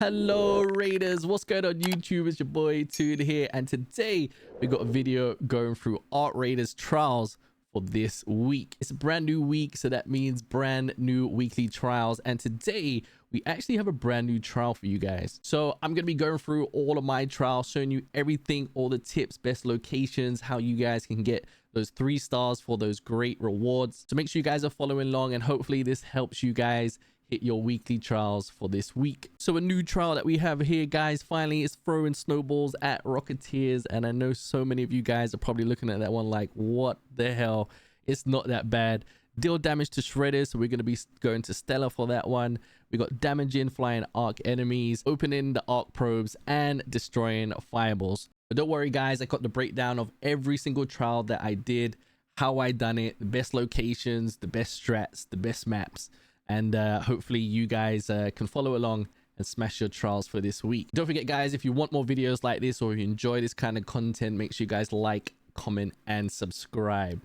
Hello Raiders, what's going on YouTube? It's your boy Toon here, and today we got a video going through Arc Raiders trials for this week. It's a brand new week, so that means brand new weekly trials, and today we actually have a brand new trial for you guys. So I'm going to be going through all of my trials, showing you everything, all the tips, best locations, how you guys can get those 3 stars for those great rewards. So make sure you guys are following along, and hopefully this helps you guys hit your weekly trials for this week. So a new trial that we have here, guys, finally, is throwing snowballs at Rocketeers, and I know so many of you guys are probably looking at that one like, what the hell? It's not that bad. Deal damage to shredders, so we're going to be going to Stellar for that one. We got damaging flying arc enemies, opening the arc probes, and destroying fireballs. But don't worry, guys, I got the breakdown of every single trial that I did, how I done it, the best locations, the best strats, the best maps. And hopefully you guys can follow along and smash your trials for this week. Don't forget, guys, if you want more videos like this, or if you enjoy this kind of content, make sure you guys like, comment, and subscribe.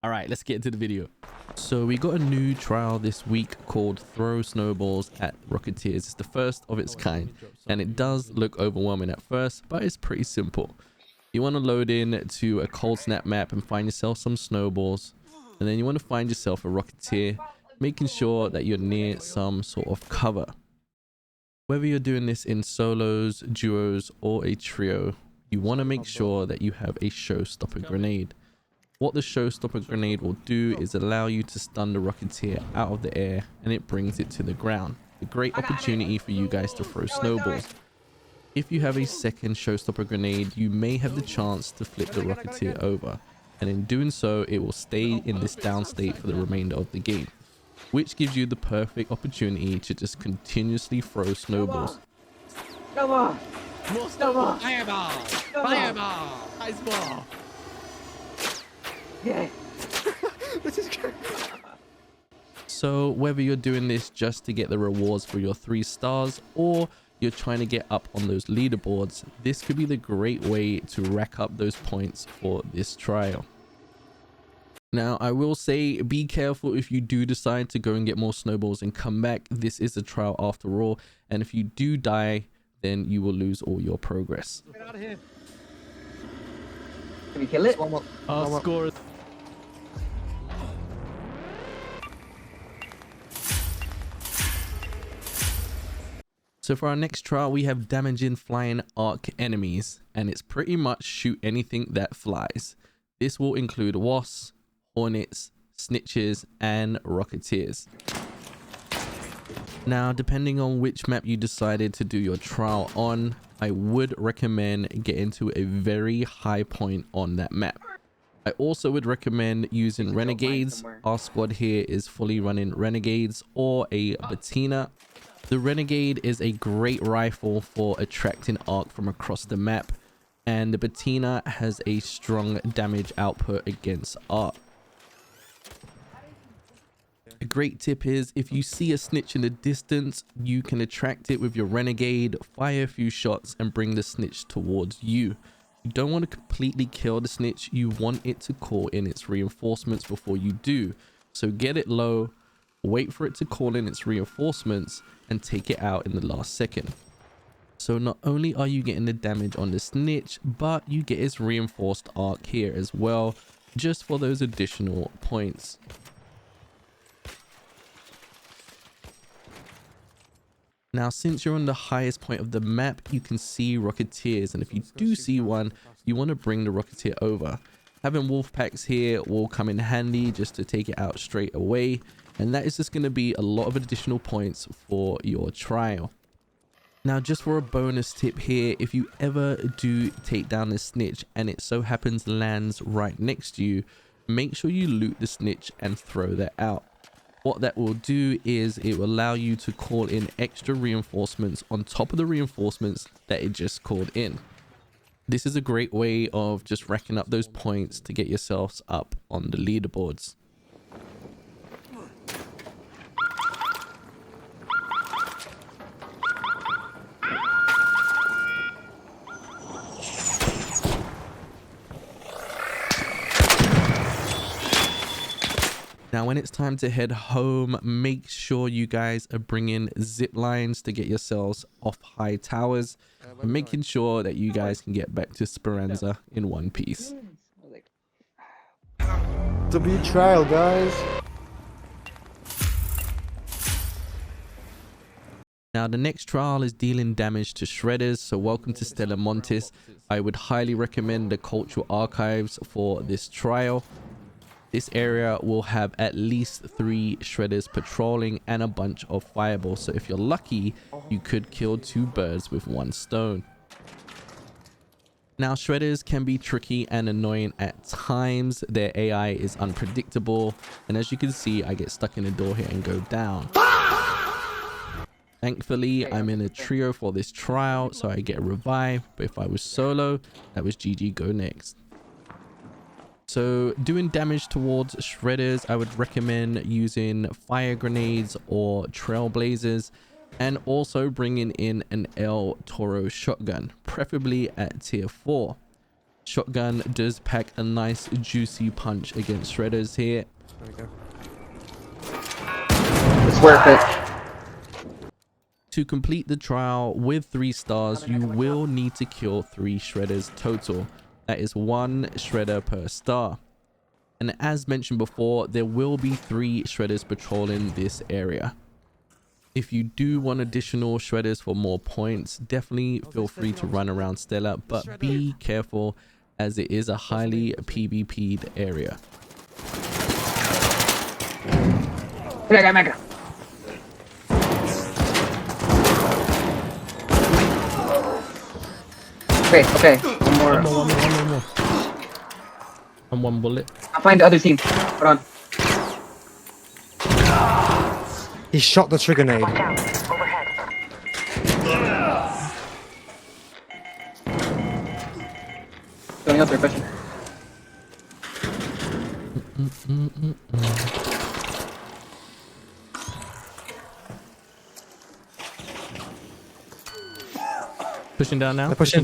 All right, let's get into the video. So we got a new trial this week called Throw Snowballs at Rocketeers. It's the first of its kind, and it does look overwhelming at first, but it's pretty simple. You want to load in to a cold snap map and find yourself some snowballs, and then you want to find yourself a Rocketeer, making sure that you're near some sort of cover. Whether you're doing this in solos, duos, or a trio, you want to make sure that you have a showstopper grenade. What the showstopper grenade will do is allow you to stun the Rocketeer out of the air, and it brings it to the ground. A great opportunity for you guys to throw snowballs. If you have a second showstopper grenade, you may have the chance to flip the Rocketeer over, and in doing so, it will stay in this down state for the remainder of the game, which gives you the perfect opportunity to just continuously throw snowballs. Come on! More snowballs! Fireball! Fireball! Ice ball! Yeah. This is great. So whether you're doing this just to get the rewards for your 3 stars, or you're trying to get up on those leaderboards, this could be the great way to rack up those points for this trial. Now, I will say, be careful if you do decide to go and get more snowballs and come back. This is a trial after all, and if you do die, then you will lose all your progress. Get out of here. Can we kill it? One more. I'll score. So for our next trial, we have damaging flying arc enemies, and it's pretty much shoot anything that flies. This will include wasps, hornets, snitches, and Rocketeers. Now, depending on which map you decided to do your trial on, I would recommend getting to a very high point on that map. I also would recommend using renegades. Our squad here is fully running renegades or a Bettina. The renegade is a great rifle for attracting arc from across the map, and the Bettina has a strong damage output against arc. A great tip is, if you see a snitch in the distance, you can attract it with your renegade, fire a few shots, and bring the snitch towards you. You don't want to completely kill the snitch, you want it to call in its reinforcements before you do. So get it low, wait for it to call in its reinforcements, and take it out in the last second. So not only are you getting the damage on the snitch, but you get its reinforced arc here as well, just for those additional points. Now, since you're on the highest point of the map, you can see Rocketeers, and if you do see one, you want to bring the Rocketeer over. Having wolf packs here will come in handy just to take it out straight away, and that is just going to be a lot of additional points for your trial. Now, just for a bonus tip here, if you ever do take down a snitch and it so happens lands right next to you, make sure you loot the snitch and throw that out. What that will do is it will allow you to call in extra reinforcements on top of the reinforcements that it just called in. This is a great way of just racking up those points to get yourselves up on the leaderboards. Now, when it's time to head home, make sure you guys are bringing zip lines to get yourselves off high towers and making sure that you guys can get back to Speranza in one piece. W trial, guys. Now, the next trial is dealing damage to shredders, so welcome to Stella Montis. I would highly recommend the Cultural Archives for this trial. This area will have at least 3 shredders patrolling and a bunch of fireballs, so if you're lucky, you could kill 2 birds with 1 stone. Now, shredders can be tricky and annoying at times. Their AI is unpredictable, and as you can see, I get stuck in the door here and go down. Thankfully, I'm in a trio for this trial, so I get a revive, but if I was solo, that was GG, go next. So doing damage towards shredders, I would recommend using fire grenades or trailblazers, and also bringing in an El Toro shotgun, preferably at tier 4. Shotgun does pack a nice juicy punch against shredders here. There we go. It's worth it. To complete the trial with 3 stars, you will need to kill 3 shredders total. That is 1 shredder per star. And as mentioned before, there will be 3 shredders patrolling this area. If you do want additional shredders for more points, definitely feel free to run around Stella, but be careful as it is a highly PvP'd area. Mega. Okay. One more. And 1 bullet. I'll find the other team. Hold on. He shot the trigger nade. Going out there, question. Pushing down now. They're pushing.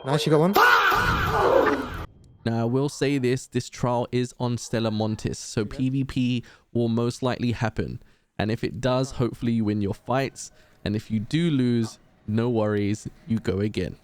Nice, you got one. Now, I will say this trial is on Stella Montis, so PvP will most likely happen. And if it does, hopefully you win your fights. And if you do lose, no worries, you go again.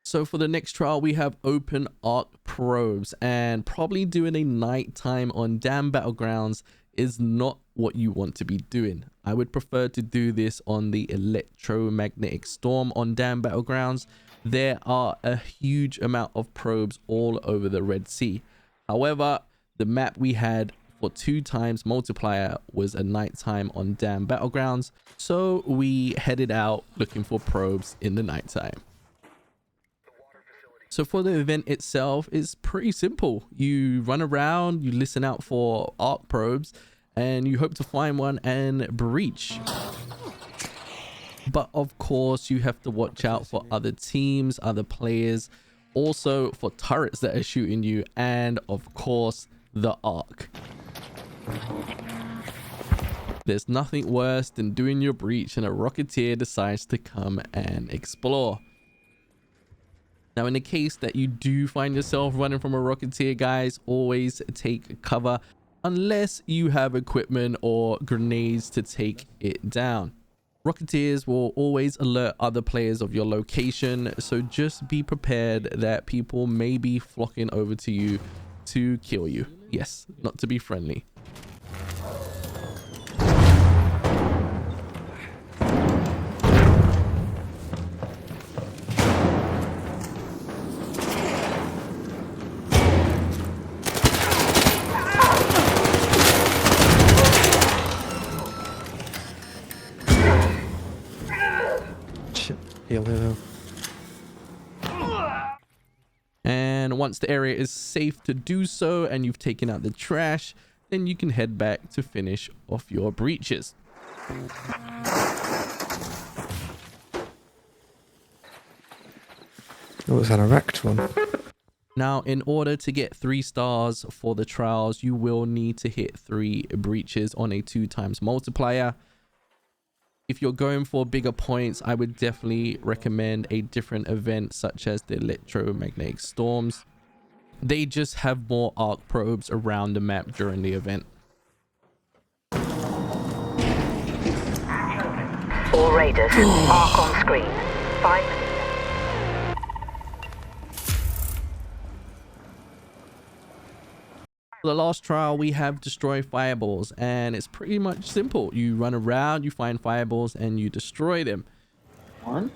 So for the next trial, we have open arc probes, and probably doing a nighttime on Dam Battlegrounds is not what you want to be doing. I would prefer to do this on the electromagnetic storm on Dam Battlegrounds. There are a huge amount of probes all over the Red Sea. However, the map we had for 2 times multiplier was a nighttime on Dam Battlegrounds, so we headed out looking for probes in the nighttime. So for the event itself, it's pretty simple. You run around, you listen out for arc probes, and you hope to find one and breach. But of course, you have to watch out for other teams, other players, also for turrets that are shooting you, and of course, the arc. There's nothing worse than doing your breach and a Rocketeer decides to come and explore. Now, in the case that you do find yourself running from a Rocketeer, guys, always take cover unless you have equipment or grenades to take it down. Rocketeers will always alert other players of your location, so just be prepared that people may be flocking over to you to kill you. Yes, not to be friendly. Heal. And once the area is safe to do so and you've taken out the trash, then you can head back to finish off your breaches. Oh, it's an erect one. Now, in order to get 3 stars for the trials, you will need to hit 3 breaches on a 2x multiplier. If you're going for bigger points, I would definitely recommend a different event such as the electromagnetic storms. They just have more arc probes around the map during the event. All raiders, arc on screen. 5 minutes. For the last trial, we have destroy fireballs, and it's pretty much simple. You run around, you find fireballs, and you destroy them. One.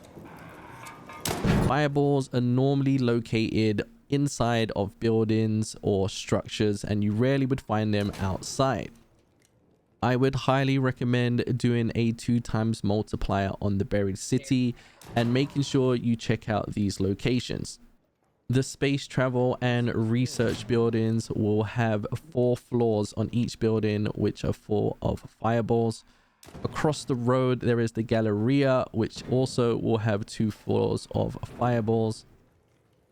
Fireballs are normally located inside of buildings or structures, and you rarely would find them outside. I would highly recommend doing a 2x multiplier on the buried city and making sure you check out these locations. The space travel and research buildings will have 4 floors on each building, which are full of fireballs. Across the road, there is the Galleria, which also will have 2 floors of fireballs.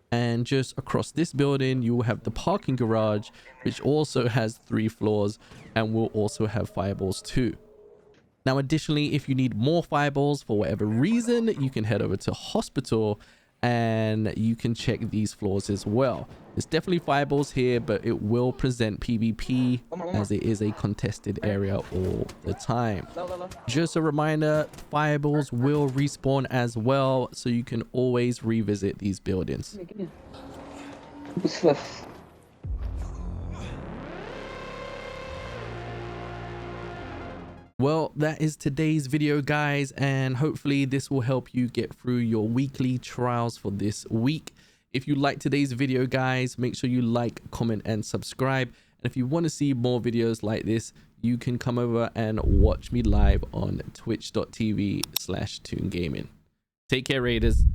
And just across this building, you will have the parking garage, which also has 3 floors and will also have fireballs too. Now, additionally, if you need more fireballs for whatever reason, you can head over to hospital and you can check these floors as well. There's definitely fireballs here, but it will present PvP as it is a contested area all the time. Just a reminder, fireballs will respawn as well, so you can always revisit these buildings. Swift. Well, that is today's video, guys, and hopefully this will help you get through your weekly trials for this week. If you like today's video, guys, make sure you like, comment, and subscribe. And if you want to see more videos like this, you can come over and watch me live on twitch.tv/toongaming. Take care, Raiders.